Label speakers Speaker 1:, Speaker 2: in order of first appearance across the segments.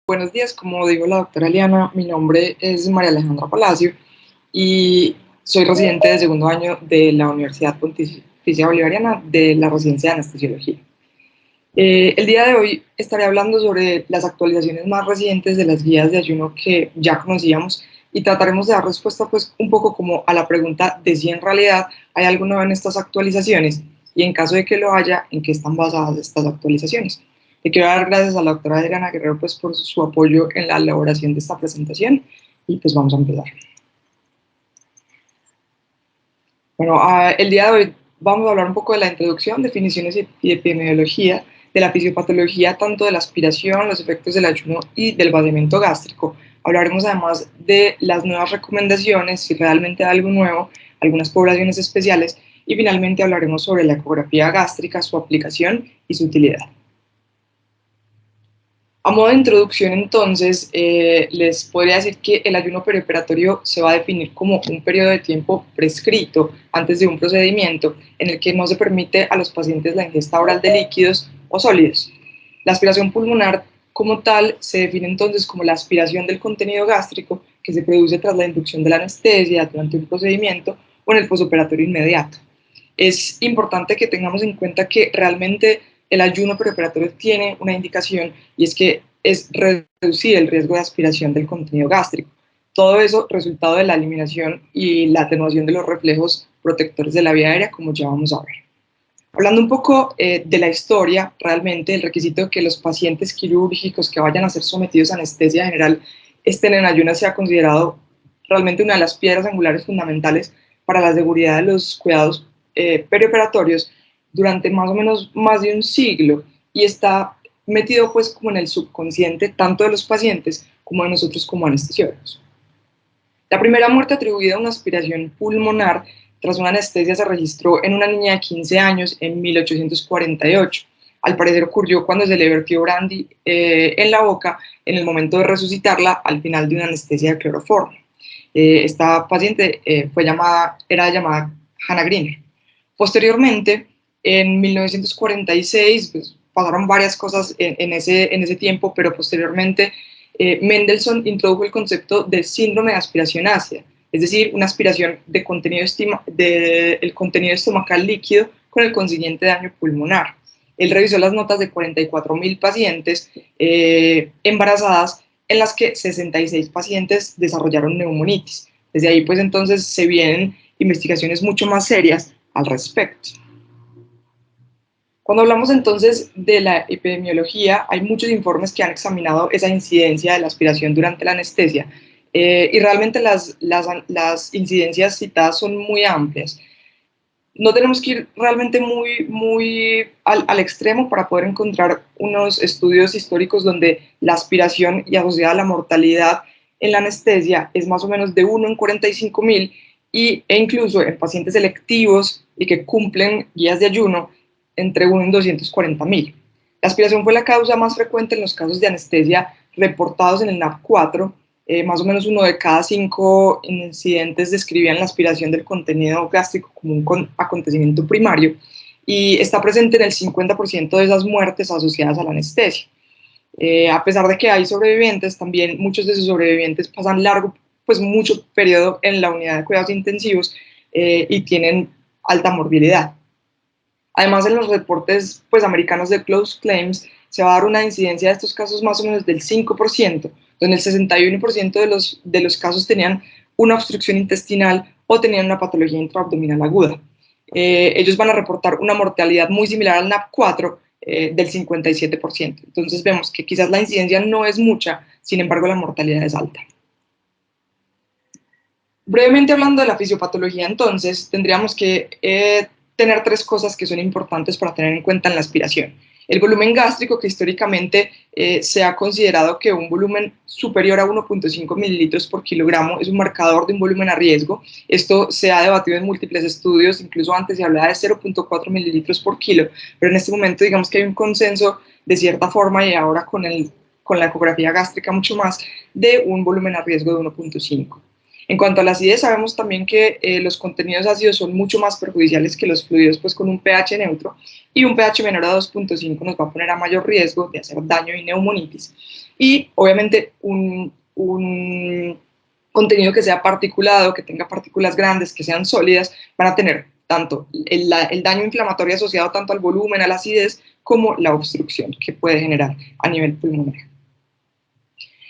Speaker 1: Buenos días, como dijo la doctora Liana, mi nombre es María Alejandra Palacio y soy residente de segundo año de la Universidad Pontificia Bolivariana de la residencia de anestesiología. El día de hoy estaré hablando sobre las actualizaciones más recientes de las guías de ayuno que ya conocíamos y trataremos de dar respuesta pues un poco como a la pregunta de si en realidad hay algo nuevo en estas actualizaciones y en caso de que lo haya, en qué están basadas estas actualizaciones. Le quiero dar gracias a la doctora Adriana Guerrero pues, por su apoyo en la elaboración de esta presentación y pues vamos a empezar. Bueno, el día de hoy vamos a hablar un poco de la introducción, definiciones y epidemiología de la fisiopatología, tanto de la aspiración, los efectos del ayuno y del vaciamiento gástrico. Hablaremos además de las nuevas recomendaciones, si realmente hay algo nuevo, algunas poblaciones especiales y finalmente hablaremos sobre la ecografía gástrica, su aplicación y su utilidad. A modo de introducción, entonces, les podría decir que el ayuno perioperatorio se va a definir como un periodo de tiempo prescrito antes de un procedimiento en el que no se permite a los pacientes la ingesta oral de líquidos o sólidos. La aspiración pulmonar como tal se define entonces como la aspiración del contenido gástrico que se produce tras la inducción de la anestesia durante un procedimiento o en el posoperatorio inmediato. Es importante que tengamos en cuenta que realmente el ayuno preoperatorio tiene una indicación y es que es reducir el riesgo de aspiración del contenido gástrico. Todo eso resultado de la eliminación y la atenuación de los reflejos protectores de la vía aérea, como ya vamos a ver. Hablando un poco de la historia, realmente el requisito de que los pacientes quirúrgicos que vayan a ser sometidos a anestesia general estén en ayuno se ha considerado realmente una de las piedras angulares fundamentales para la seguridad de los cuidados perioperatorios durante más o menos más de un siglo y está metido pues como en el subconsciente tanto de los pacientes como de nosotros como anestesiólogos. La primera muerte atribuida a una aspiración pulmonar tras una anestesia se registró en una niña de 15 años en 1848. Al parecer ocurrió cuando se le vertió brandy en la boca en el momento de resucitarla al final de una anestesia de cloroformo. Esta paciente era llamada Hannah Green. Posteriormente, en 1946, pues, pasaron varias cosas en ese tiempo, pero posteriormente Mendelssohn introdujo el concepto del síndrome de aspiración ácida, es decir, una aspiración de el contenido estomacal líquido con el consiguiente daño pulmonar. Él revisó las notas de 44.000 pacientes embarazadas en las que 66 pacientes desarrollaron neumonitis. Desde ahí, pues entonces se vienen investigaciones mucho más serias al respecto. Cuando hablamos entonces de la epidemiología, hay muchos informes que han examinado esa incidencia de la aspiración durante la anestesia y realmente las incidencias citadas son muy amplias. No tenemos que ir realmente muy al extremo para poder encontrar unos estudios históricos donde la aspiración y asociada a la mortalidad en la anestesia es más o menos de 1 en 45.000 e incluso en pacientes selectivos y que cumplen guías de ayuno entre 1 en 240.000. La aspiración fue la causa más frecuente en los casos de anestesia reportados en el NAP4. Más o menos 1 de cada 5 incidentes describían la aspiración del contenido gástrico como un acontecimiento primario y está presente en el 50% de esas muertes asociadas a la anestesia. A pesar de que hay sobrevivientes, también muchos de esos sobrevivientes pasan mucho periodo en la unidad de cuidados intensivos y tienen alta morbilidad. Además, en los reportes pues, americanos de Close Claims se va a dar una incidencia de estos casos más o menos del 5%, donde el 61% de los casos tenían una obstrucción intestinal o tenían una patología intraabdominal aguda. Ellos van a reportar una mortalidad muy similar al NAP4 del 57%. Entonces vemos que quizás la incidencia no es mucha, sin embargo la mortalidad es alta. Brevemente hablando de la fisiopatología, entonces, tendríamos que tener 3 cosas que son importantes para tener en cuenta en la aspiración. El volumen gástrico, que históricamente se ha considerado que un volumen superior a 1.5 mililitros por kilogramo es un marcador de un volumen a riesgo. Esto se ha debatido en múltiples estudios, incluso antes se hablaba de 0.4 mililitros por kilo, pero en este momento digamos que hay un consenso de cierta forma y ahora con la ecografía gástrica mucho más de un volumen a riesgo de 1.5. En cuanto a la acidez, sabemos también que los contenidos ácidos son mucho más perjudiciales que los fluidos pues, con un pH neutro, y un pH menor a 2.5 nos va a poner a mayor riesgo de hacer daño y neumonitis. Y obviamente un contenido que sea particulado, que tenga partículas grandes, que sean sólidas, van a tener tanto el daño inflamatorio asociado tanto al volumen, a la acidez, como la obstrucción que puede generar a nivel pulmonar.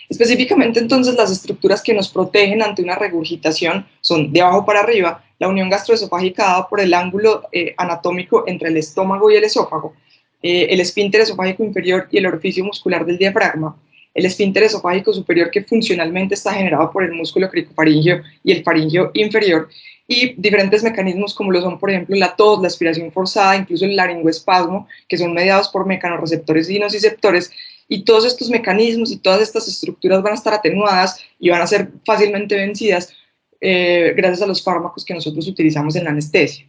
Speaker 1: Específicamente, entonces, las estructuras que nos protegen ante una regurgitación son de abajo para arriba, la unión gastroesofágica dada por el ángulo anatómico entre el estómago y el esófago, el esfínter esofágico inferior y el orificio muscular del diafragma, el esfínter esofágico superior que funcionalmente está generado por el músculo cricofaringeo y el faringeo inferior, y diferentes mecanismos como lo son, por ejemplo, la tos, la aspiración forzada, incluso el laringoespasmo, que son mediados por mecanorreceptores y nociceptores, y todos estos mecanismos y todas estas estructuras van a estar atenuadas y van a ser fácilmente vencidas gracias a los fármacos que nosotros utilizamos en la anestesia.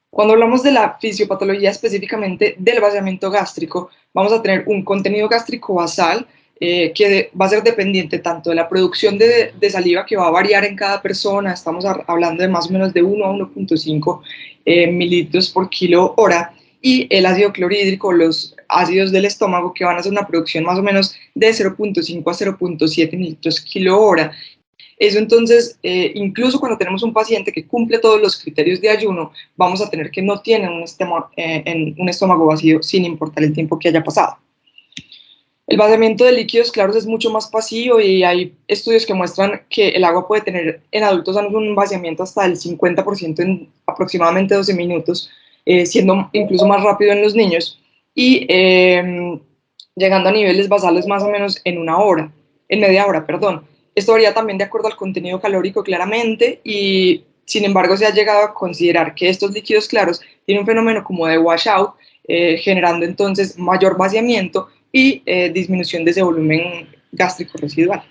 Speaker 1: Cuando hablamos de la fisiopatología específicamente del vaciamiento gástrico, vamos a tener un contenido gástrico basal que va a ser dependiente tanto de la producción de saliva, que va a variar en cada persona, estamos hablando de más o menos de 1 a 1.5 mililitros por kilo hora, y el ácido clorhídrico, los ácidos del estómago, que van a hacer una producción más o menos de 0.5 a 0.7 mililitros kilo hora. Eso entonces, incluso cuando tenemos un paciente que cumple todos los criterios de ayuno, vamos a tener que no tiene un estómago vacío sin importar el tiempo que haya pasado. El vaciamiento de líquidos claros es mucho más pasivo y hay estudios que muestran que el agua puede tener en adultos sanos un vaciamiento hasta del 50% en aproximadamente 12 minutos, siendo incluso más rápido en los niños, y llegando a niveles basales más o menos en media hora, perdón. Esto varía también de acuerdo al contenido calórico claramente, y sin embargo se ha llegado a considerar que estos líquidos claros tienen un fenómeno como de washout, generando entonces mayor vaciamiento y disminución de ese volumen gástrico residual.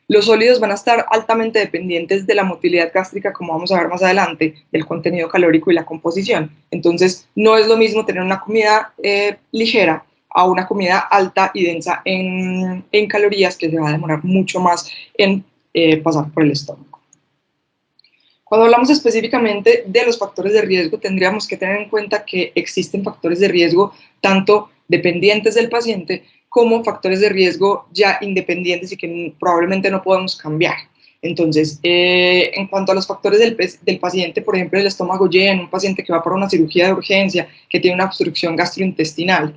Speaker 1: Los sólidos van a estar altamente dependientes de la motilidad gástrica, como vamos a ver más adelante, del contenido calórico y la composición. Entonces, no es lo mismo tener una comida ligera a una comida alta y densa en calorías, que se va a demorar mucho más en pasar por el estómago. Cuando hablamos específicamente de los factores de riesgo, tendríamos que tener en cuenta que existen factores de riesgo tanto dependientes del paciente como factores de riesgo ya independientes y que probablemente no podemos cambiar. Entonces, en cuanto a los factores del paciente, por ejemplo, el estómago lleno, un paciente que va para una cirugía de urgencia, que tiene una obstrucción gastrointestinal,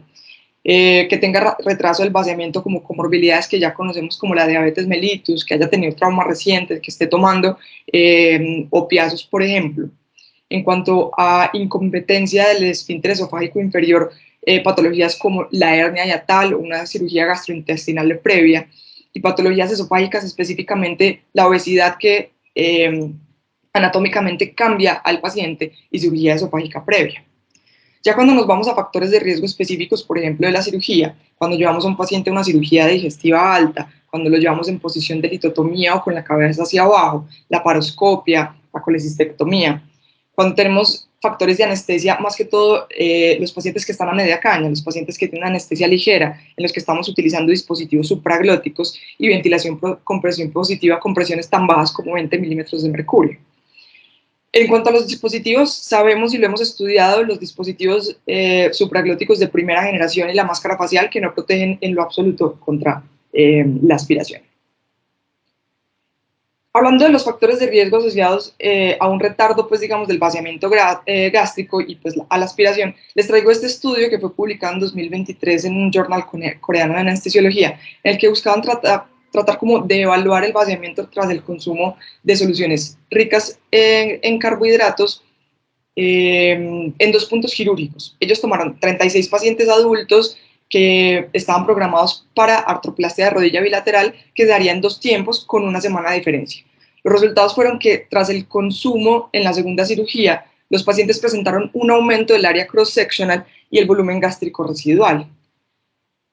Speaker 1: que tenga retraso del vaciamiento como comorbilidades que ya conocemos como la diabetes mellitus, que haya tenido trauma reciente, que esté tomando opiáceos, por ejemplo. En cuanto a incompetencia del esfínter esofágico inferior, patologías como la hernia hiatal o una cirugía gastrointestinal previa, y patologías esofágicas, específicamente la obesidad que anatómicamente cambia al paciente, y cirugía esofágica previa. Ya cuando nos vamos a factores de riesgo específicos, por ejemplo, de la cirugía, cuando llevamos a un paciente a una cirugía digestiva alta, cuando lo llevamos en posición de litotomía o con la cabeza hacia abajo, la paroscopia, la colecistectomía, cuando tenemos factores de anestesia, más que todo los pacientes que están a media caña, los pacientes que tienen anestesia ligera, en los que estamos utilizando dispositivos supraglóticos y ventilación con presión positiva, con presiones tan bajas como 20 milímetros de mercurio. En cuanto a los dispositivos, sabemos y lo hemos estudiado, los dispositivos supraglóticos de primera generación y la máscara facial, que no protegen en lo absoluto contra la aspiración. Hablando de los factores de riesgo asociados a un retardo, pues digamos, del vaciamiento gástrico y pues a la aspiración, les traigo este estudio que fue publicado en 2023 en un journal coreano de anestesiología, en el que buscaban tratar como de evaluar el vaciamiento tras el consumo de soluciones ricas en carbohidratos en 2 puntos quirúrgicos. Ellos tomaron 36 pacientes adultos que estaban programados para artroplastia de rodilla bilateral, que se daría en 2 tiempos con 1 semana de diferencia. Los resultados fueron que tras el consumo en la segunda cirugía, los pacientes presentaron un aumento del área cross-sectional y el volumen gástrico residual.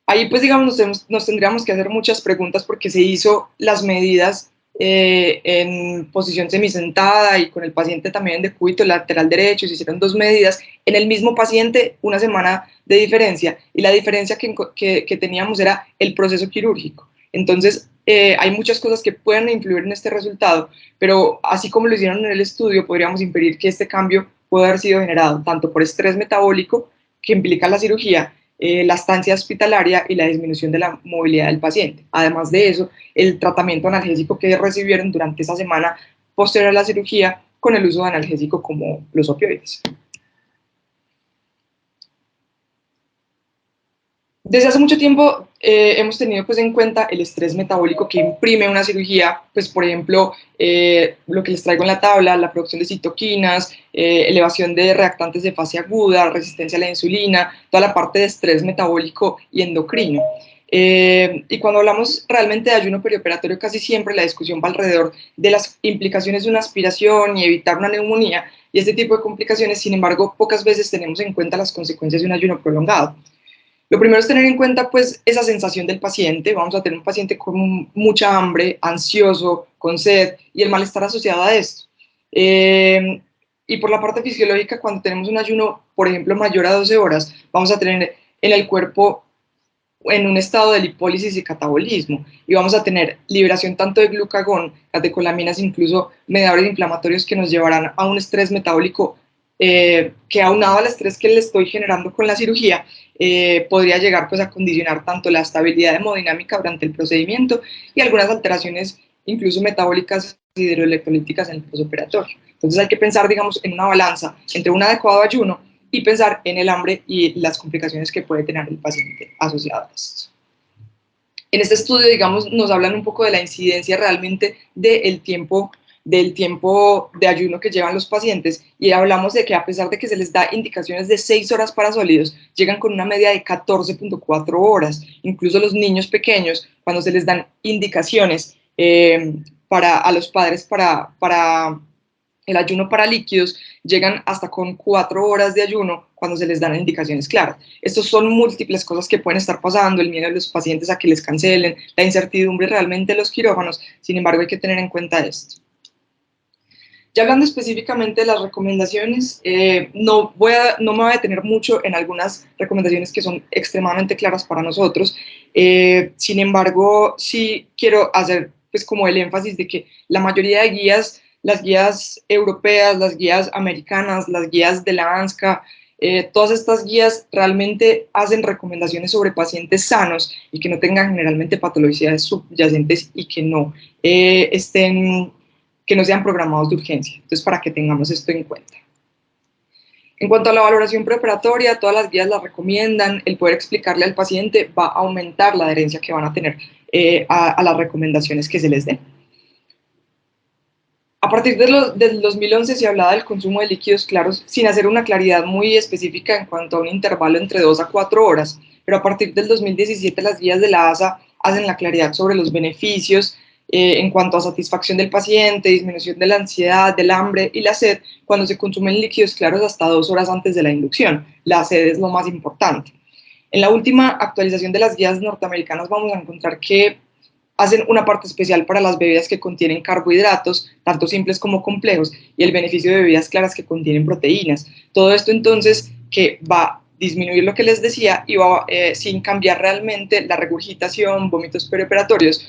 Speaker 1: Ahí, pues, digamos, nos tendríamos que hacer muchas preguntas, porque se hizo las medidas en posición semisentada y con el paciente también en decúbito lateral derecho. Se hicieron 2 medidas en el mismo paciente, 1 semana de diferencia, y la diferencia que teníamos era el proceso quirúrgico. Entonces, hay muchas cosas que pueden influir en este resultado, pero así como lo hicieron en el estudio, podríamos inferir que este cambio puede haber sido generado tanto por estrés metabólico, que implica la cirugía, la estancia hospitalaria y la disminución de la movilidad del paciente. Además de eso, el tratamiento analgésico que recibieron durante esa semana posterior a la cirugía con el uso de analgésico como los opioides. Desde hace mucho tiempo hemos tenido pues, en cuenta el estrés metabólico que imprime una cirugía, pues por ejemplo, lo que les traigo en la tabla, la producción de citoquinas, elevación de reactantes de fase aguda, resistencia a la insulina, toda la parte de estrés metabólico y endocrino. Y cuando hablamos realmente de ayuno perioperatorio, casi siempre la discusión va alrededor de las implicaciones de una aspiración y evitar una neumonía y este tipo de complicaciones. Sin embargo, pocas veces tenemos en cuenta las consecuencias de un ayuno prolongado. Lo primero es tener en cuenta pues esa sensación del paciente. Vamos a tener un paciente con mucha hambre, ansioso, con sed y el malestar asociado a esto. Y por la parte fisiológica, cuando tenemos un ayuno, por ejemplo, mayor a 12 horas, vamos a tener en el cuerpo en un estado de lipólisis y catabolismo, y vamos a tener liberación tanto de glucagón, catecolaminas, incluso mediadores inflamatorios que nos llevarán a un estrés metabólico que aunado al estrés que le estoy generando con la cirugía, podría llegar pues, a condicionar tanto la estabilidad hemodinámica durante el procedimiento y algunas alteraciones incluso metabólicas y hidroelectrolíticas en el postoperatorio. Entonces hay que pensar, digamos, en una balanza entre un adecuado ayuno y pensar en el hambre y las complicaciones que puede tener el paciente asociadas a esto. En este estudio, digamos, nos hablan un poco de la incidencia realmente del tiempo de ayuno que llevan los pacientes, y hablamos de que a pesar de que se les da indicaciones de 6 horas para sólidos, llegan con una media de 14.4 horas. Incluso los niños pequeños, cuando se les dan indicaciones a los padres para el ayuno para líquidos, llegan hasta con 4 horas de ayuno cuando se les dan indicaciones claras. Estos son múltiples cosas que pueden estar pasando, el miedo de los pacientes a que les cancelen, la incertidumbre realmente de los quirófanos. Sin embargo, hay que tener en cuenta esto. Ya hablando específicamente de las recomendaciones, no me voy a detener mucho en algunas recomendaciones que son extremadamente claras para nosotros. Sin embargo, sí quiero hacer pues, como el énfasis de que la mayoría de guías, las guías europeas, las guías americanas, las guías de la ANSCA, todas estas guías realmente hacen recomendaciones sobre pacientes sanos y que no tengan generalmente patologías subyacentes y que no que no sean programados de urgencia. Entonces, para que tengamos esto en cuenta. En cuanto a la valoración preoperatoria, todas las guías la recomiendan. El poder explicarle al paciente va a aumentar la adherencia que van a tener a las recomendaciones que se les den. A partir del 2011 se hablaba del consumo de líquidos claros sin hacer una claridad muy específica en cuanto a un intervalo entre 2 a 4 horas, pero a partir del 2017 las guías de la ASA hacen la claridad sobre los beneficios en cuanto a satisfacción del paciente, disminución de la ansiedad, del hambre y la sed cuando se consumen líquidos claros hasta 2 horas antes de la inducción. La sed es lo más importante. En la última actualización de las guías norteamericanas vamos a encontrar que hacen una parte especial para las bebidas que contienen carbohidratos, tanto simples como complejos, y el beneficio de bebidas claras que contienen proteínas. Todo esto entonces que va a disminuir lo que les decía y va sin cambiar realmente la regurgitación, vómitos perioperatorios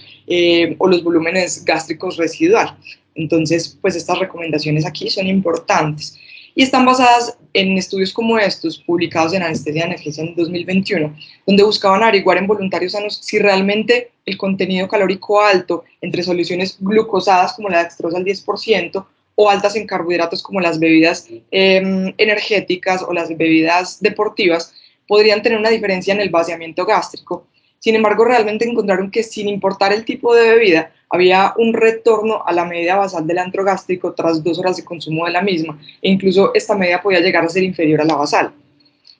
Speaker 1: o los volúmenes gástricos residuales. Entonces, pues estas recomendaciones aquí son importantes y están basadas en estudios como estos, publicados en Anestesia y Analgesia en 2021, donde buscaban averiguar en voluntarios sanos si realmente el contenido calórico alto entre soluciones glucosadas como la dextrosa al 10% o altas en carbohidratos como las bebidas energéticas o las bebidas deportivas podrían tener una diferencia en el vaciamiento gástrico. Sin embargo, realmente encontraron que sin importar el tipo de bebida, había un retorno a la media basal del antro gástrico tras 2 horas de consumo de la misma, e incluso esta media podía llegar a ser inferior a la basal.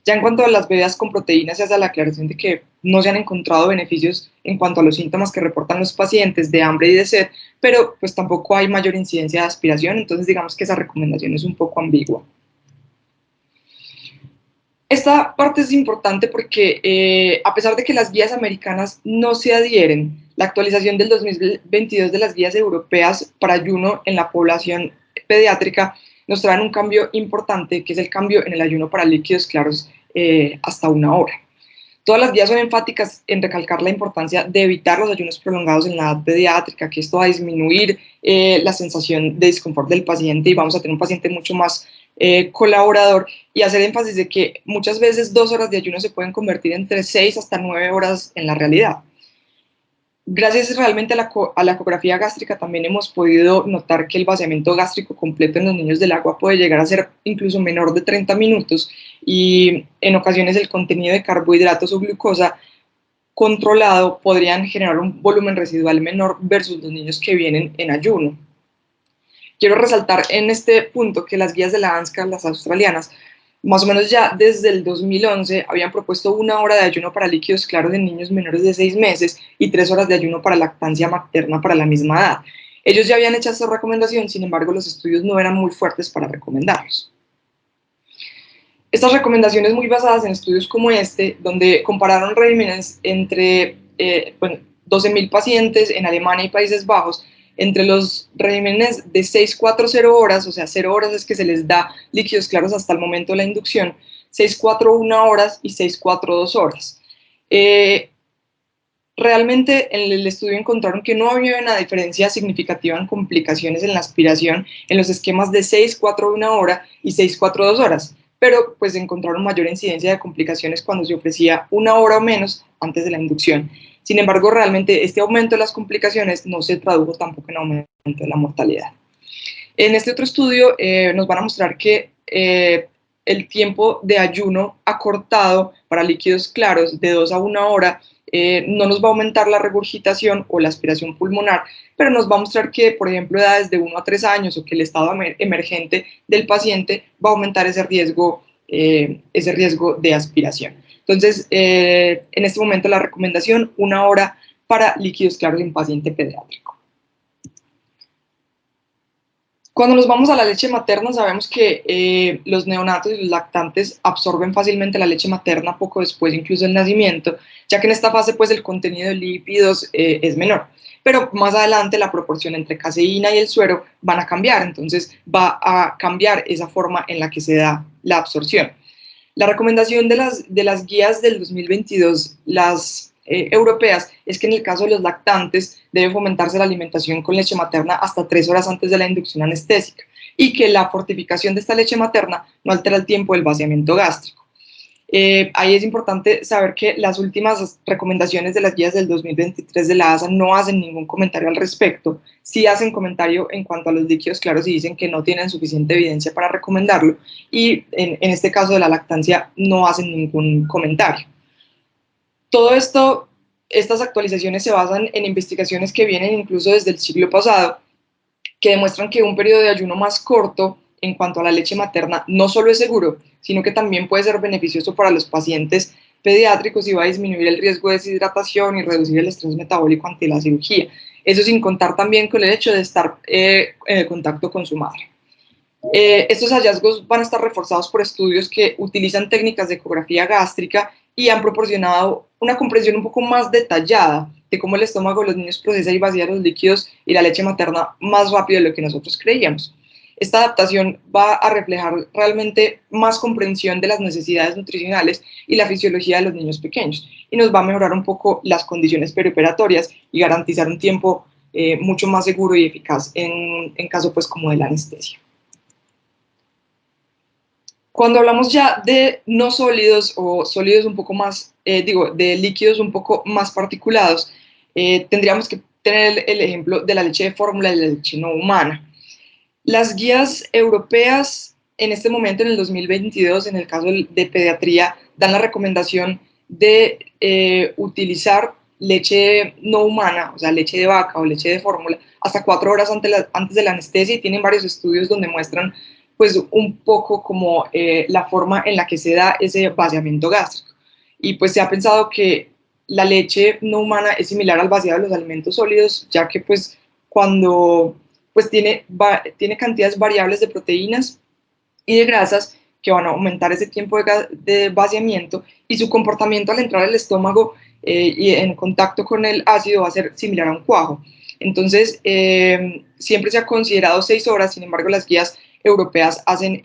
Speaker 1: Ya en cuanto a las bebidas con proteínas, se hace la aclaración de que no se han encontrado beneficios en cuanto a los síntomas que reportan los pacientes de hambre y de sed, pero pues tampoco hay mayor incidencia de aspiración, entonces digamos que esa recomendación es un poco ambigua. Esta parte es importante porque a pesar de que las guías americanas no se adhieren, la actualización del 2022 de las guías europeas para ayuno en la población pediátrica nos traen un cambio importante, que es el cambio en el ayuno para líquidos claros hasta 1 hora. Todas las guías son enfáticas en recalcar la importancia de evitar los ayunos prolongados en la edad pediátrica, que esto va a disminuir la sensación de disconfort del paciente y vamos a tener un paciente mucho más colaborador, y hacer énfasis de que muchas veces 2 horas de ayuno se pueden convertir entre 6 hasta 9 horas en la realidad. Gracias realmente a la ecografía gástrica también hemos podido notar que el vaciamiento gástrico completo en los niños del agua puede llegar a ser incluso menor de 30 minutos, y en ocasiones el contenido de carbohidratos o glucosa controlado podrían generar un volumen residual menor versus los niños que vienen en ayuno. Quiero resaltar en este punto que las guías de la ANSCA, las australianas, más o menos ya desde el 2011 habían propuesto 1 hora de ayuno para líquidos claros en niños menores de 6 meses y 3 horas de ayuno para lactancia materna para la misma edad. Ellos ya habían hecho esta recomendación, sin embargo los estudios no eran muy fuertes para recomendarlos. Estas recomendaciones muy basadas en estudios como este, donde compararon regímenes entre 12.000 pacientes en Alemania y Países Bajos, entre los regímenes de 6-4-0 horas, o sea, 0 horas es que se les da líquidos claros hasta el momento de la inducción, 6-4-1 horas y 6-4-2 horas. Realmente en el estudio encontraron que no había una diferencia significativa en complicaciones en la aspiración en los esquemas de 6-4-1 hora y 6-4-2 horas, pero pues encontraron mayor incidencia de complicaciones cuando se ofrecía 1 hora o menos antes de la inducción. Sin embargo, realmente este aumento de las complicaciones no se tradujo tampoco en aumento de la mortalidad. En este otro estudio nos van a mostrar que el tiempo de ayuno acortado para líquidos claros de 2 a 1 hora no nos va a aumentar la regurgitación o la aspiración pulmonar, pero nos va a mostrar que, por ejemplo, edades de 1 a 3 años o que el estado emergente del paciente va a aumentar ese riesgo de aspiración. Entonces, en este momento la recomendación, 1 hora para líquidos claros en paciente pediátrico. Cuando nos vamos a la leche materna, sabemos que los neonatos y los lactantes absorben fácilmente la leche materna poco después incluso del nacimiento, ya que en esta fase pues el contenido de lípidos es menor. Pero más adelante la proporción entre caseína y el suero van a cambiar, entonces va a cambiar esa forma en la que se da la absorción. La recomendación de las guías del 2022, las europeas, es que en el caso de los lactantes debe fomentarse la alimentación con leche materna hasta 3 horas antes de la inducción anestésica, y que la fortificación de esta leche materna no altera el tiempo del vaciamiento gástrico. Ahí es importante saber que las últimas recomendaciones de las guías del 2023 de la ASA no hacen ningún comentario al respecto. Sí hacen comentario en cuanto a los líquidos claros y dicen que no tienen suficiente evidencia para recomendarlo, y en este caso de la lactancia no hacen ningún comentario. Todo esto, estas actualizaciones se basan en investigaciones que vienen incluso desde el siglo pasado, que demuestran que un periodo de ayuno más corto en cuanto a la leche materna no solo es seguro, sino que también puede ser beneficioso para los pacientes pediátricos y va a disminuir el riesgo de deshidratación y reducir el estrés metabólico ante la cirugía. Eso sin contar también con el hecho de estar en el contacto con su madre. Estos hallazgos van a estar reforzados por estudios que utilizan técnicas de ecografía gástrica y han proporcionado una comprensión un poco más detallada de cómo el estómago de los niños procesa y vacía los líquidos y la leche materna más rápido de lo que nosotros creíamos. Esta adaptación va a reflejar realmente más comprensión de las necesidades nutricionales y la fisiología de los niños pequeños, y nos va a mejorar un poco las condiciones perioperatorias y garantizar un tiempo mucho más seguro y eficaz en caso pues como de la anestesia. Cuando hablamos ya de no sólidos o sólidos un poco más, de líquidos un poco más particulados, tendríamos que tener el ejemplo de la leche de fórmula y la leche no humana. Las guías europeas en este momento, en el 2022, en el caso de pediatría, dan la recomendación de utilizar leche no humana, o sea, leche de vaca o leche de fórmula, hasta 4 horas antes de la anestesia, y tienen varios estudios donde muestran pues un poco como la forma en la que se da ese vaciamiento gástrico. Y pues se ha pensado que la leche no humana es similar al vaciado de los alimentos sólidos, ya que pues cuando pues tiene cantidades variables de proteínas y de grasas que van a aumentar ese tiempo de vaciamiento, y su comportamiento al entrar al estómago y en contacto con el ácido va a ser similar a un cuajo. Entonces, siempre se ha considerado 6 horas, sin embargo, las guías europeas hacen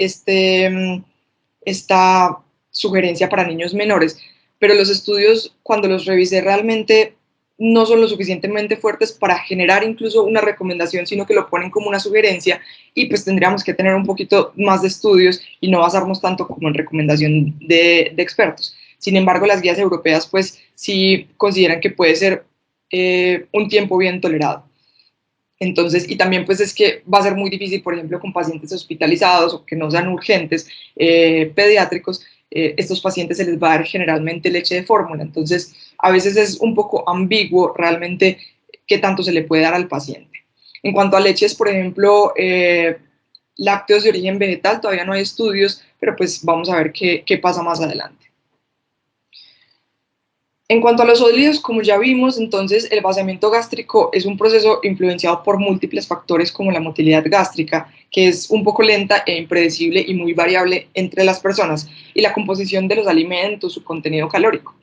Speaker 1: esta sugerencia para niños menores, pero los estudios, cuando los revisé, realmente no son lo suficientemente fuertes para generar incluso una recomendación, sino que lo ponen como una sugerencia, y pues tendríamos que tener un poquito más de estudios y no basarnos tanto como en recomendación de expertos. Sin embargo, las guías europeas pues sí consideran que puede ser un tiempo bien tolerado. Entonces, y también pues es que va a ser muy difícil, por ejemplo, con pacientes hospitalizados o que no sean urgentes, pediátricos, estos pacientes se les va a dar generalmente leche de fórmula. Entonces, a veces es un poco ambiguo realmente qué tanto se le puede dar al paciente. En cuanto a leches, por ejemplo, lácteos de origen vegetal, todavía no hay estudios, pero pues vamos a ver qué pasa más adelante. En cuanto a los sólidos, como ya vimos, entonces el vaciamiento gástrico es un proceso influenciado por múltiples factores como la motilidad gástrica, que es un poco lenta e impredecible y muy variable entre las personas, y la composición de los alimentos, su contenido calórico.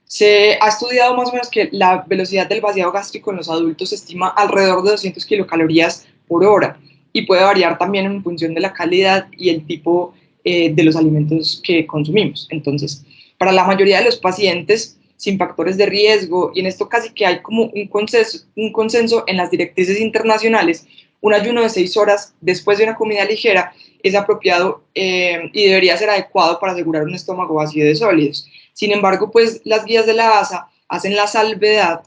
Speaker 1: Se ha estudiado más o menos que la velocidad del vaciado gástrico en los adultos se estima alrededor de 200 kilocalorías por hora, y puede variar también en función de la calidad y el tipo de los alimentos que consumimos. Entonces, para la mayoría de los pacientes sin factores de riesgo, y en esto casi que hay como un consenso en las directrices internacionales, un ayuno de 6 horas después de una comida ligera es apropiado y debería ser adecuado para asegurar un estómago vacío de sólidos. Sin embargo, pues las guías de la ASA hacen la salvedad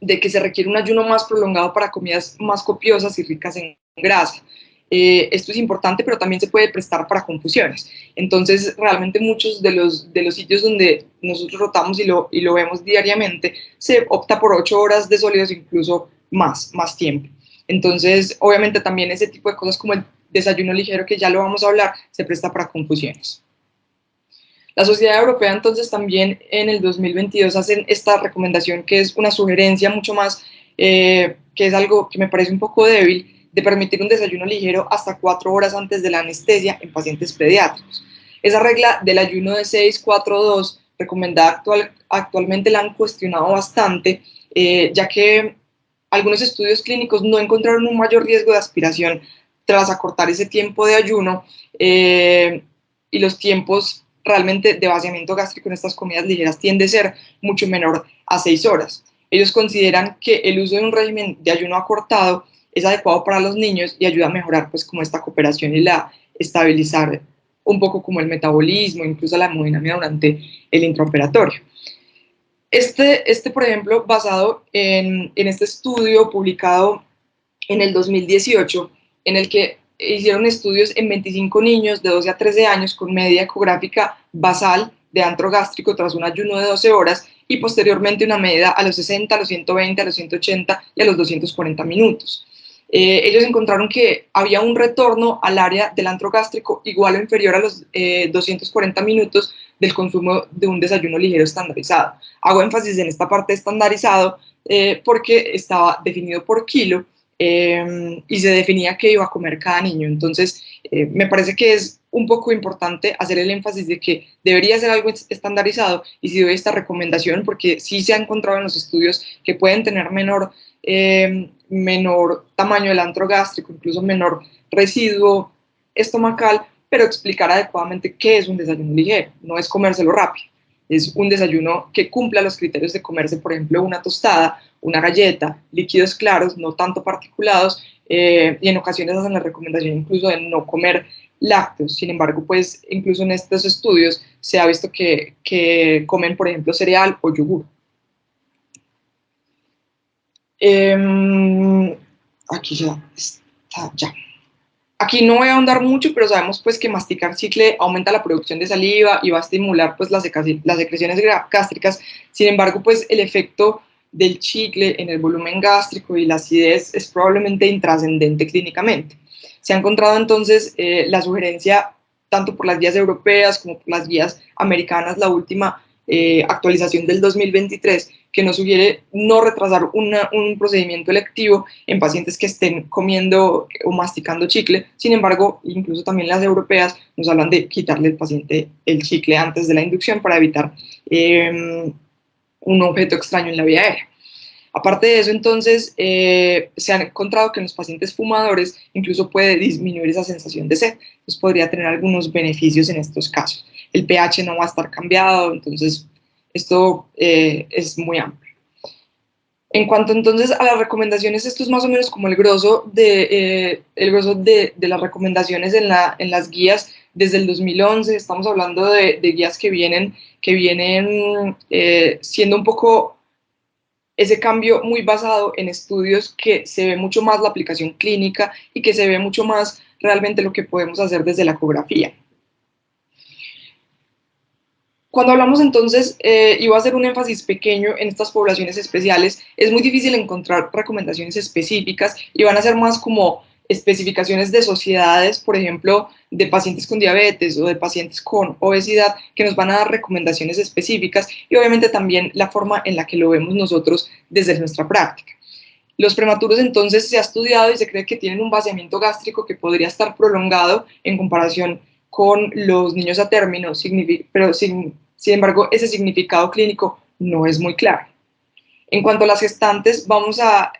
Speaker 1: de que se requiere un ayuno más prolongado para comidas más copiosas y ricas en grasa. Esto es importante, pero también se puede prestar para confusiones. Entonces, realmente muchos de los sitios donde nosotros rotamos y lo vemos diariamente, se opta por 8 horas de sólidos, incluso más tiempo. Entonces, obviamente también ese tipo de cosas como el desayuno ligero, que ya lo vamos a hablar, se presta para confusiones. La Sociedad Europea entonces también en el 2022 hacen esta recomendación, que es una sugerencia mucho más, que es algo que me parece un poco débil, de permitir un desayuno ligero hasta 4 horas antes de la anestesia en pacientes pediátricos. Esa regla del ayuno de 6-4-2 recomendada actualmente la han cuestionado bastante, ya que algunos estudios clínicos no encontraron un mayor riesgo de aspiración tras acortar ese tiempo de ayuno, y los tiempos realmente de vaciamiento gástrico en estas comidas ligeras tiende a ser mucho menor a 6 horas. Ellos consideran que el uso de un régimen de ayuno acortado es adecuado para los niños y ayuda a mejorar pues como esta cooperación y la estabilizar un poco como el metabolismo, incluso la hemodinamia durante el intraoperatorio. Por ejemplo, basado en este estudio publicado en el 2018, en el que hicieron estudios en 25 niños de 12 a 13 años con media ecográfica basal de antro gástrico tras un ayuno de 12 horas, y posteriormente una medida a los 60, a los 120, a los 180 y a los 240 minutos. Ellos encontraron que había un retorno al área del antro gástrico igual o inferior a los 240 minutos del consumo de un desayuno ligero estandarizado. Hago énfasis en esta parte estandarizado porque estaba definido por kilo, y se definía qué iba a comer cada niño. Entonces, me parece que es un poco importante hacer el énfasis de que debería ser algo estandarizado, y si doy esta recomendación porque sí se ha encontrado en los estudios que pueden tener menor tamaño del antro gástrico, incluso menor residuo estomacal, pero explicar adecuadamente qué es un desayuno ligero. No es comérselo rápido, es un desayuno que cumpla los criterios de comerse, por ejemplo, una tostada, una galleta, líquidos claros, no tanto particulados, y en ocasiones hacen la recomendación incluso de no comer lácteos. Sin embargo, pues incluso en estos estudios se ha visto que comen, por ejemplo, cereal o yogur. Aquí ya está, ya. Aquí no voy a ahondar mucho, pero sabemos pues que masticar chicle aumenta la producción de saliva y va a estimular pues las secreciones gástricas. Sin embargo, pues el efecto del chicle en el volumen gástrico y la acidez es probablemente intrascendente clínicamente. Se ha encontrado entonces la sugerencia, tanto por las guías europeas como por las guías americanas, la última actualización del 2023, que nos sugiere no retrasar un procedimiento electivo en pacientes que estén comiendo o masticando chicle. Sin embargo, incluso también las europeas nos hablan de quitarle al paciente el chicle antes de la inducción para evitar un objeto extraño en la vía aérea. Aparte de eso, entonces, se ha encontrado que en los pacientes fumadores incluso puede disminuir esa sensación de sed. Entonces, podría tener algunos beneficios en estos casos. El pH no va a estar cambiado, entonces Esto es muy amplio. En cuanto entonces a las recomendaciones, esto es más o menos como el grosso de las recomendaciones en las guías desde el 2011. Estamos hablando de guías que vienen siendo un poco ese cambio muy basado en estudios que se ve mucho más la aplicación clínica y que se ve mucho más realmente lo que podemos hacer desde la ecografía. Cuando hablamos entonces, y voy a hacer un énfasis pequeño en estas poblaciones especiales, es muy difícil encontrar recomendaciones específicas y van a ser más como especificaciones de sociedades, por ejemplo, de pacientes con diabetes o de pacientes con obesidad, que nos van a dar recomendaciones específicas y obviamente también la forma en la que lo vemos nosotros desde nuestra práctica. Los prematuros entonces se ha estudiado y se cree que tienen un vaciamiento gástrico que podría estar prolongado en comparación con los niños a término, pero sin embargo ese significado clínico no es muy claro. En cuanto a las gestantes, vamos a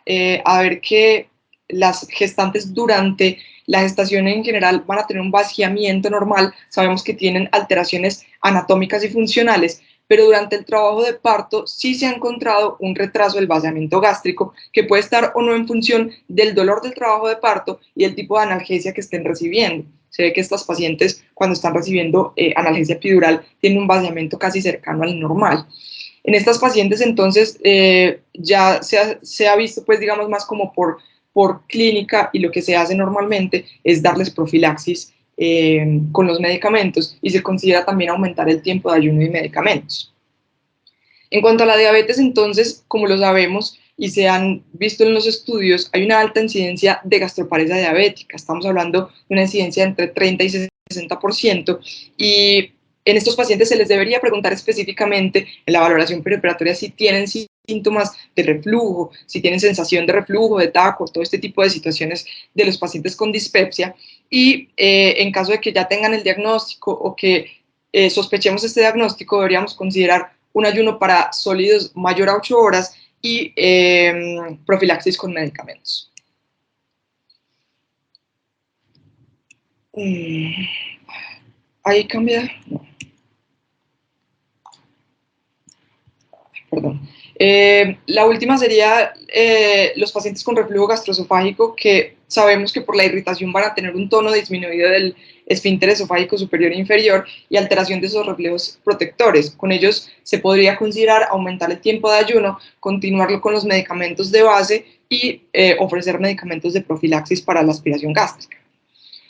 Speaker 1: ver que las gestantes durante la gestación en general van a tener un vaciamiento normal, sabemos que tienen alteraciones anatómicas y funcionales, pero durante el trabajo de parto sí se ha encontrado un retraso del vaciamiento gástrico que puede estar o no en función del dolor del trabajo de parto y el tipo de analgesia que estén recibiendo. Se ve que estas pacientes cuando están recibiendo analgesia epidural tienen un vaciamiento casi cercano al normal. En estas pacientes entonces ya se ha visto pues digamos más como por clínica y lo que se hace normalmente es darles profilaxis con los medicamentos y se considera también aumentar el tiempo de ayuno y medicamentos. En cuanto a la diabetes entonces, como lo sabemos y se han visto en los estudios, hay una alta incidencia de gastroparesia diabética, estamos hablando de una incidencia entre 30 y 60%, y en estos pacientes se les debería preguntar específicamente en la valoración preoperatoria si tienen síntomas de reflujo, si tienen sensación de reflujo, de taco, todo este tipo de situaciones de los pacientes con dispepsia, y en caso de que ya tengan el diagnóstico o que sospechemos este diagnóstico, deberíamos considerar un ayuno para sólidos mayor a 8 horas y profilaxis con medicamentos. Ahí cambia. No. Perdón. La última sería los pacientes con reflujo gastroesofágico, que sabemos que por la irritación van a tener un tono disminuido del esfínter esofágico superior e inferior y alteración de esos reflejos protectores. Con ellos se podría considerar aumentar el tiempo de ayuno, continuarlo con los medicamentos de base y ofrecer medicamentos de profilaxis para la aspiración gástrica.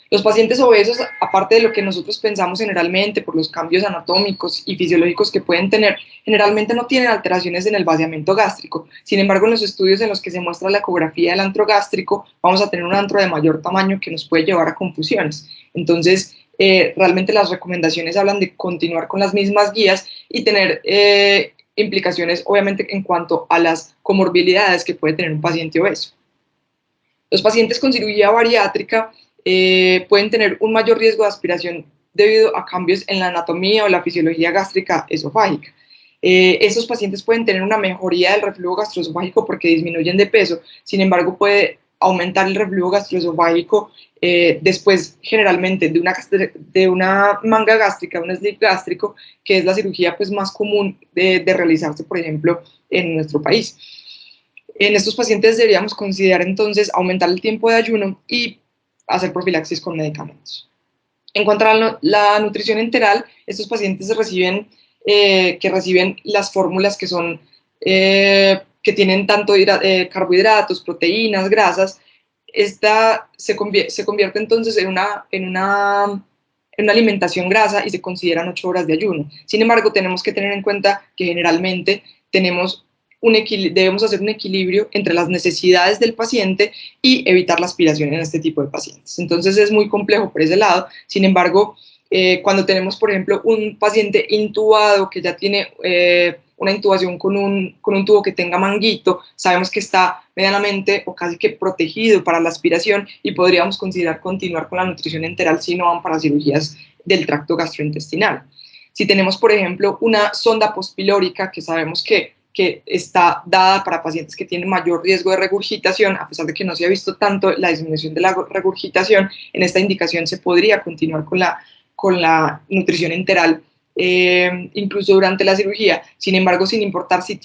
Speaker 1: Los pacientes obesos, aparte de lo que nosotros pensamos generalmente por los cambios anatómicos y fisiológicos que pueden tener, generalmente no tienen alteraciones en el vaciamiento gástrico. Sin embargo, en los estudios en los que se muestra la ecografía del antro gástrico, vamos a tener un antro de mayor tamaño que nos puede llevar a confusiones. Entonces, realmente las recomendaciones hablan de continuar con las mismas guías y tener implicaciones, obviamente, en cuanto a las comorbilidades que puede tener un paciente obeso. Los pacientes con cirugía bariátrica pueden tener un mayor riesgo de aspiración debido a cambios en la anatomía o la fisiología gástrica esofágica. Estos pacientes pueden tener una mejoría del reflujo gastroesofágico porque disminuyen de peso, sin embargo puede aumentar el reflujo gastroesofágico después generalmente de una manga gástrica, un slip gástrico, que es la cirugía pues, más común de realizarse, por ejemplo, en nuestro país. En estos pacientes deberíamos considerar entonces aumentar el tiempo de ayuno y hacer profilaxis con medicamentos. En cuanto a la nutrición enteral, estos pacientes reciben las fórmulas que son que tienen tanto carbohidratos, proteínas, grasas. Esta se convierte entonces en una alimentación grasa y se consideran 8 horas de ayuno. Sin embargo, tenemos que tener en cuenta que generalmente debemos hacer un equilibrio entre las necesidades del paciente y evitar la aspiración en este tipo de pacientes. Entonces es muy complejo por ese lado. Sin embargo, cuando tenemos, por ejemplo, un paciente intubado que ya tiene una intubación con un tubo que tenga manguito, sabemos que está medianamente o casi que protegido para la aspiración y podríamos considerar continuar con la nutrición enteral si no van para cirugías del tracto gastrointestinal. Si tenemos, por ejemplo, una sonda postpilórica que sabemos que está dada para pacientes que tienen mayor riesgo de regurgitación, a pesar de que no se ha visto tanto la disminución de la regurgitación, en esta indicación se podría continuar con la nutrición enteral incluso durante la cirugía. Sin embargo, sin importar si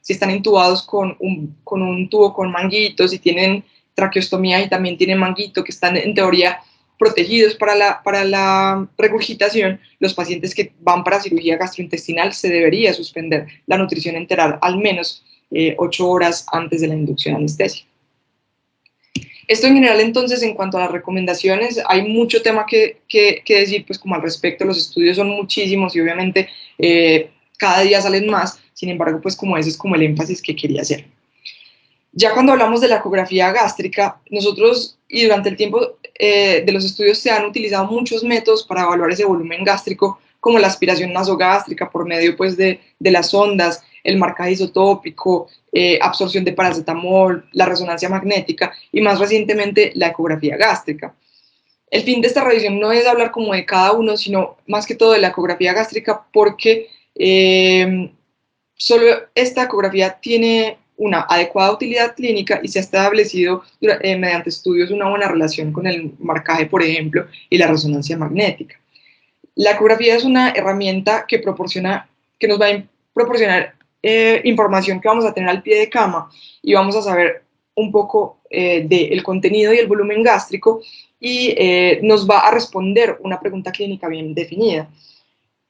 Speaker 1: están intubados con un tubo con manguito, si tienen traqueostomía y también tienen manguito, que están en teoría protegidos para la regurgitación, los pacientes que van para cirugía gastrointestinal se debería suspender la nutrición enteral al menos 8 horas antes de la inducción anestésica. Esto en general, entonces, en cuanto a las recomendaciones, hay mucho tema que decir, pues como al respecto, los estudios son muchísimos y obviamente cada día salen más, sin embargo, pues como ese es como el énfasis que quería hacer. Ya cuando hablamos de la ecografía gástrica, nosotros y durante el tiempo de los estudios se han utilizado muchos métodos para evaluar ese volumen gástrico, como la aspiración nasogástrica por medio pues de las sondas, el marcaje isotópico, absorción de paracetamol, la resonancia magnética y más recientemente la ecografía gástrica. El fin de esta revisión no es hablar como de cada uno, sino más que todo de la ecografía gástrica, porque solo esta ecografía tiene una adecuada utilidad clínica y se ha establecido mediante estudios una buena relación con el marcaje, por ejemplo, y la resonancia magnética. La ecografía es una herramienta que nos va a proporcionar información que vamos a tener al pie de cama y vamos a saber un poco del contenido y el volumen gástrico y nos va a responder una pregunta clínica bien definida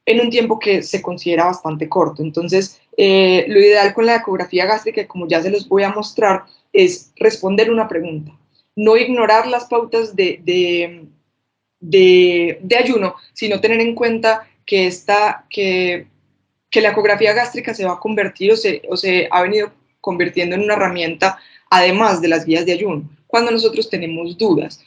Speaker 1: en un tiempo que se considera bastante corto. Entonces, lo ideal con la ecografía gástrica, como ya se los voy a mostrar, es responder una pregunta, no ignorar las pautas de ayuno, sino tener en cuenta que la ecografía gástrica se va a convertir o se ha venido convirtiendo en una herramienta además de las guías de ayuno, cuando nosotros tenemos dudas.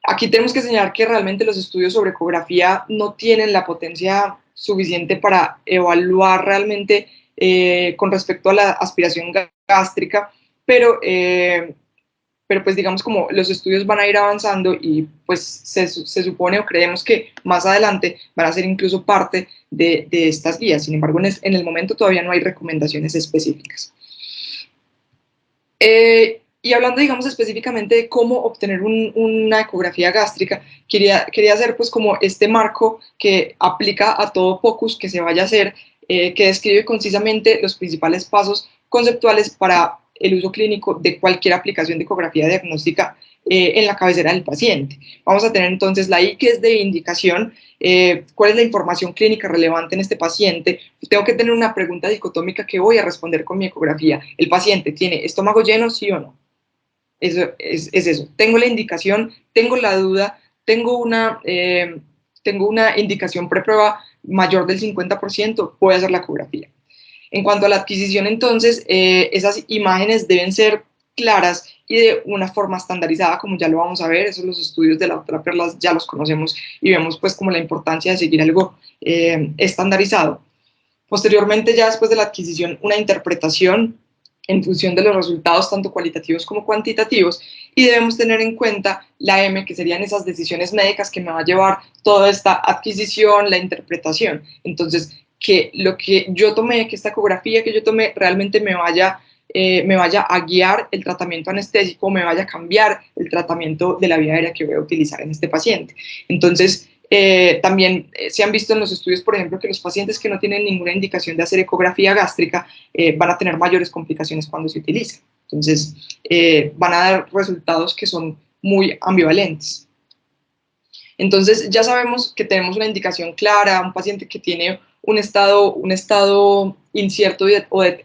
Speaker 1: Aquí tenemos que señalar que realmente los estudios sobre ecografía no tienen la potencia suficiente para evaluar realmente con respecto a la aspiración gástrica, pero pues digamos como los estudios van a ir avanzando y pues se supone o creemos que más adelante van a ser incluso parte de estas guías. Sin embargo, en el momento todavía no hay recomendaciones específicas. Y hablando, digamos, específicamente de cómo obtener una ecografía gástrica, quería hacer pues como este marco que aplica a todo POCUS que se vaya a hacer, que describe concisamente los principales pasos conceptuales para el uso clínico de cualquier aplicación de ecografía diagnóstica en la cabecera del paciente. Vamos a tener entonces la I, que es de indicación, cuál es la información clínica relevante en este paciente. Tengo que tener una pregunta dicotómica que voy a responder con mi ecografía. ¿El paciente tiene estómago lleno, sí o no? Eso es eso. Tengo la indicación, tengo la duda, tengo una indicación preprueba mayor del 50%, voy a hacer la ecografía. En cuanto a la adquisición, entonces, esas imágenes deben ser claras y de una forma estandarizada, como ya lo vamos a ver. Esos los estudios de la doctora Perlas ya los conocemos y vemos pues como la importancia de seguir algo estandarizado. Posteriormente, ya después de la adquisición, una interpretación en función de los resultados tanto cualitativos como cuantitativos, y debemos tener en cuenta la M, que serían esas decisiones médicas que me va a llevar toda esta adquisición, la interpretación. Entonces, que lo que yo tomé, que esta ecografía que yo tomé realmente me vaya a guiar el tratamiento anestésico, me vaya a cambiar el tratamiento de la vía aérea que voy a utilizar en este paciente. Entonces, también se han visto en los estudios, por ejemplo, que los pacientes que no tienen ninguna indicación de hacer ecografía gástrica van a tener mayores complicaciones cuando se utiliza. Entonces, van a dar resultados que son muy ambivalentes. Entonces, ya sabemos que tenemos una indicación clara, un paciente que tiene un estado incierto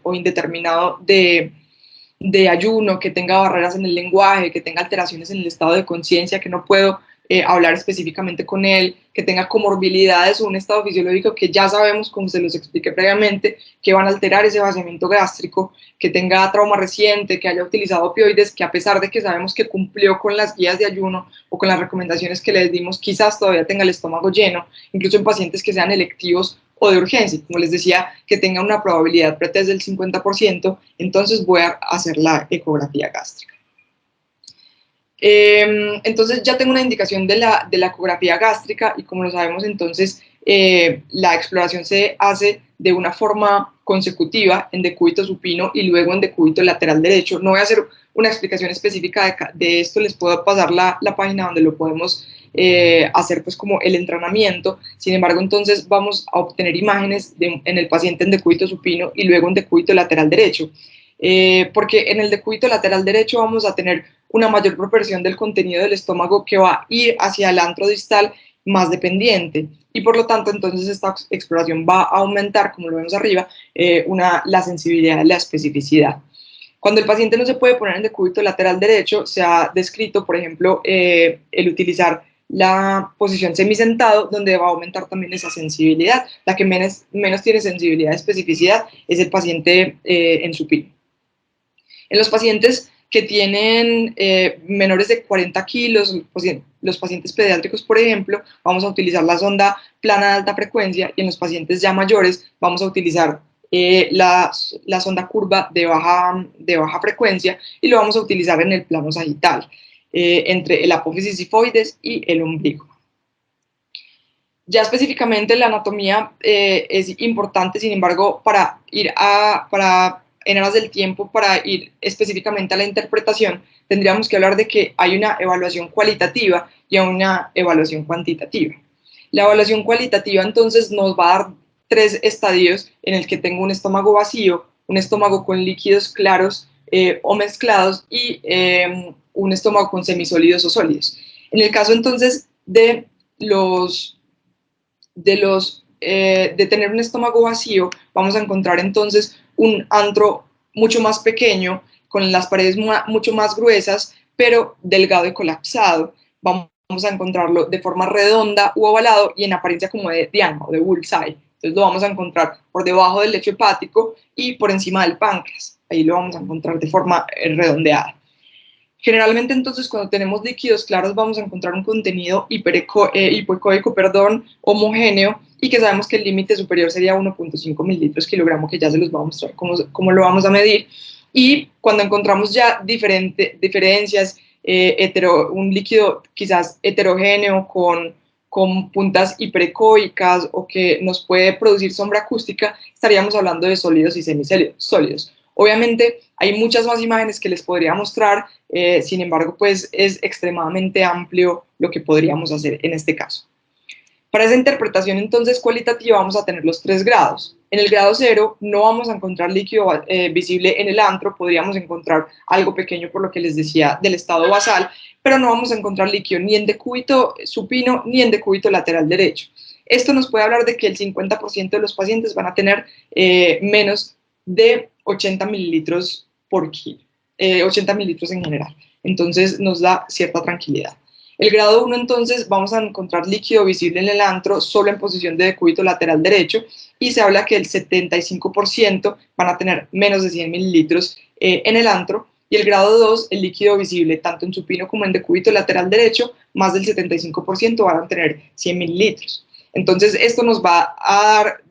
Speaker 1: o indeterminado de ayuno, que tenga barreras en el lenguaje, que tenga alteraciones en el estado de conciencia, que no puedo hablar específicamente con él, que tenga comorbilidades o un estado fisiológico que ya sabemos, como se los expliqué previamente, que van a alterar ese vaciamiento gástrico, que tenga trauma reciente, que haya utilizado opioides, que a pesar de que sabemos que cumplió con las guías de ayuno o con las recomendaciones que les dimos, quizás todavía tenga el estómago lleno, incluso en pacientes que sean electivos o de urgencia, como les decía, que tenga una probabilidad pretest del 50%, entonces voy a hacer la ecografía gástrica. Entonces ya tengo una indicación de la ecografía gástrica y como lo sabemos entonces la exploración se hace de una forma consecutiva en decúbito supino y luego en decúbito lateral derecho. No voy a hacer una explicación específica de esto, les puedo pasar la página donde lo podemos hacer pues como el entrenamiento. Sin embargo, entonces vamos a obtener imágenes en el paciente en decúbito supino y luego en decúbito lateral derecho. Porque en el decúbito lateral derecho vamos a tener una mayor proporción del contenido del estómago que va a ir hacia el antro distal más dependiente, y por lo tanto entonces esta exploración va a aumentar, como lo vemos arriba, la sensibilidad y la especificidad. Cuando el paciente no se puede poner en decúbito lateral derecho, se ha descrito, por ejemplo, el utilizar la posición semisentado, donde va a aumentar también esa sensibilidad. La que menos tiene sensibilidad y especificidad es el paciente en supino. En los pacientes que tienen menores de 40 kilos, los pacientes pediátricos, por ejemplo, vamos a utilizar la sonda plana de alta frecuencia, y en los pacientes ya mayores vamos a utilizar la sonda curva de baja frecuencia, y lo vamos a utilizar en el plano sagital, entre el apófisis sifoides y el ombligo. Ya específicamente la anatomía es importante, sin embargo, en aras del tiempo, para ir específicamente a la interpretación, tendríamos que hablar de que hay una evaluación cualitativa y una evaluación cuantitativa. La evaluación cualitativa entonces nos va a dar 3 estadios en el que tengo un estómago vacío, un estómago con líquidos claros o mezclados, y un estómago con semisólidos o sólidos. En el caso entonces de tener un estómago vacío, vamos a encontrar entonces un antro mucho más pequeño, con las paredes mucho más gruesas, pero delgado y colapsado. Vamos a encontrarlo de forma redonda u ovalado y en apariencia como de diana o de bullseye. Entonces lo vamos a encontrar por debajo del lecho hepático y por encima del páncreas. Ahí lo vamos a encontrar de forma redondeada. Generalmente entonces cuando tenemos líquidos claros vamos a encontrar un contenido hipoecoico, homogéneo, y que sabemos que el límite superior sería 1.5 mililitros kilogramo, que ya se los voy a mostrar cómo lo vamos a medir. Y cuando encontramos ya diferencias, un líquido quizás heterogéneo con puntas hiperecoicas o que nos puede producir sombra acústica, estaríamos hablando de sólidos y semisólidos. Obviamente hay muchas más imágenes que les podría mostrar, sin embargo, pues es extremadamente amplio lo que podríamos hacer en este caso. Para esa interpretación entonces cualitativa vamos a tener los 3 grados. En el grado 0 no vamos a encontrar líquido visible en el antro, podríamos encontrar algo pequeño por lo que les decía del estado basal, pero no vamos a encontrar líquido ni en decúbito supino ni en decúbito lateral derecho. Esto nos puede hablar de que el 50% de los pacientes van a tener menos de 80 mililitros por kilo, 80 mililitros en general. Entonces nos da cierta tranquilidad. El grado 1 entonces vamos a encontrar líquido visible en el antro solo en posición de decúbito lateral derecho, y se habla que el 75% van a tener menos de 100 mililitros en el antro. Y el grado 2, el líquido visible tanto en supino como en decúbito lateral derecho, más del 75% van a tener 100 mililitros. Entonces esto nos va a dar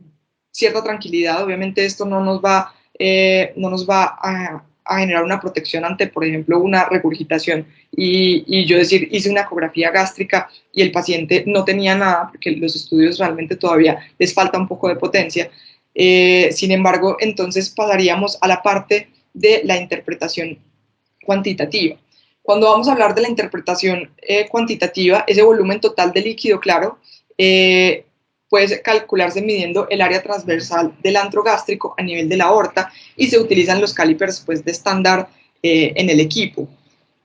Speaker 1: cierta tranquilidad. Obviamente esto no nos va a generar una protección ante, por ejemplo, una regurgitación, y yo decir, hice una ecografía gástrica y el paciente no tenía nada, porque los estudios realmente todavía les falta un poco de potencia. Sin embargo, entonces pasaríamos a la parte de la interpretación cuantitativa. Cuando vamos a hablar de la interpretación cuantitativa, ese volumen total de líquido claro puede calcularse midiendo el área transversal del antro gástrico a nivel de la aorta, y se utilizan los calipers pues, de estándar en el equipo.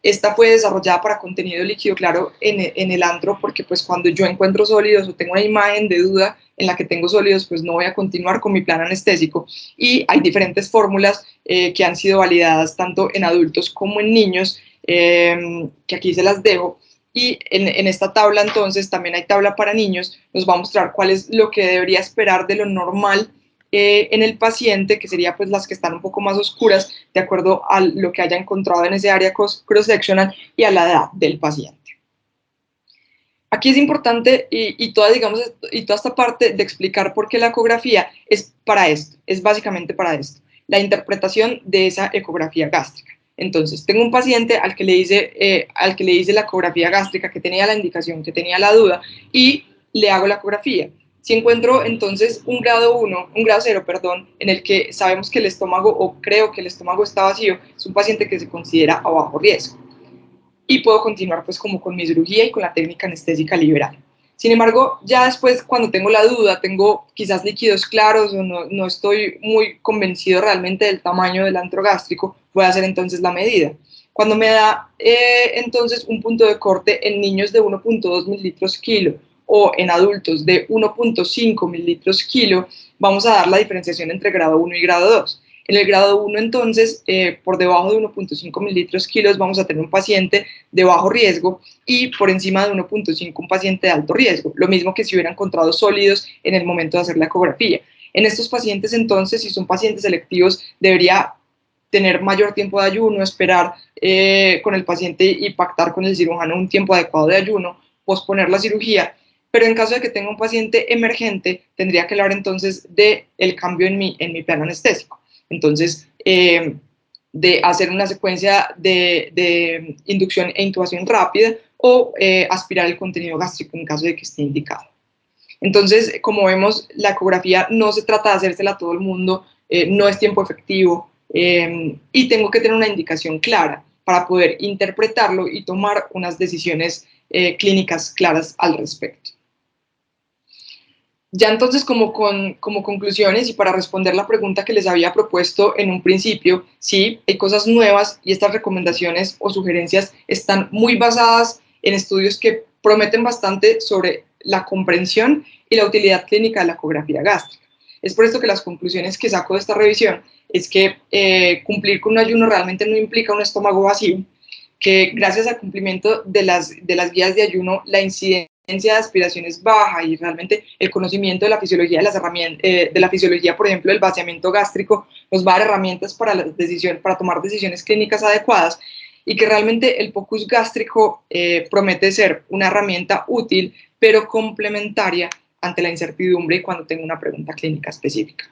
Speaker 1: Esta fue desarrollada para contenido líquido claro en el antro, porque pues cuando yo encuentro sólidos o tengo una imagen de duda en la que tengo sólidos, pues no voy a continuar con mi plan anestésico. Y hay diferentes fórmulas que han sido validadas tanto en adultos como en niños, que aquí se las dejo. Y en esta tabla entonces también hay tabla para niños, nos va a mostrar cuál es lo que debería esperar de lo normal en el paciente, que sería pues las que están un poco más oscuras, de acuerdo a lo que haya encontrado en ese área cross-sectional y a la edad del paciente. Aquí es importante y toda esta parte de explicar por qué la ecografía es para esto, es básicamente para esto, la interpretación de esa ecografía gástrica. Entonces, tengo un paciente al que le hice la ecografía gástrica, que tenía la indicación, que tenía la duda, y le hago la ecografía. Si encuentro entonces un grado 0, en el que sabemos que el estómago, o creo que el estómago está vacío, es un paciente que se considera a bajo riesgo. y puedo continuar pues como con mi cirugía y con la técnica anestésica liberal. Sin embargo, ya después, cuando tengo la duda, tengo quizás líquidos claros o no estoy muy convencido realmente del tamaño del antro gástrico, voy a hacer entonces la medida. Cuando me da entonces un punto de corte en niños de 1.2 mililitros kilo o en adultos de 1.5 mililitros kilo, vamos a dar la diferenciación entre grado 1 y grado 2. En el grado 1, entonces, por debajo de 1.5 mililitros kilos vamos a tener un paciente de bajo riesgo y por encima de 1.5 un paciente de alto riesgo, lo mismo que si hubiera encontrado sólidos en el momento de hacer la ecografía. En estos pacientes, entonces, si son pacientes selectivos, debería tener mayor tiempo de ayuno, esperar con el paciente y pactar con el cirujano un tiempo adecuado de ayuno, posponer la cirugía. Pero en caso de que tenga un paciente emergente, tendría que hablar entonces del cambio en mi plan anestésico. Entonces, de hacer una secuencia de inducción e intubación rápida o aspirar el contenido gástrico en caso de que esté indicado. Entonces, como vemos, la ecografía no se trata de hacérsela a todo el mundo, no es tiempo efectivo y tengo que tener una indicación clara para poder interpretarlo y tomar unas decisiones clínicas claras al respecto. Ya entonces, como conclusiones y para responder la pregunta que les había propuesto en un principio, sí, hay cosas nuevas y estas recomendaciones o sugerencias están muy basadas en estudios que prometen bastante sobre la comprensión y la utilidad clínica de la ecografía gástrica. Es por esto que las conclusiones que saco de esta revisión es que cumplir con un ayuno realmente no implica un estómago vacío, que gracias al cumplimiento de las guías de ayuno, la incidencia de aspiración es baja y realmente el conocimiento de la fisiología de las herramientas, de la fisiología, por ejemplo, del vaciamiento gástrico, nos va a dar herramientas para tomar decisiones clínicas adecuadas y que realmente el POCUS gástrico promete ser una herramienta útil, pero complementaria ante la incertidumbre y cuando tengo una pregunta clínica específica.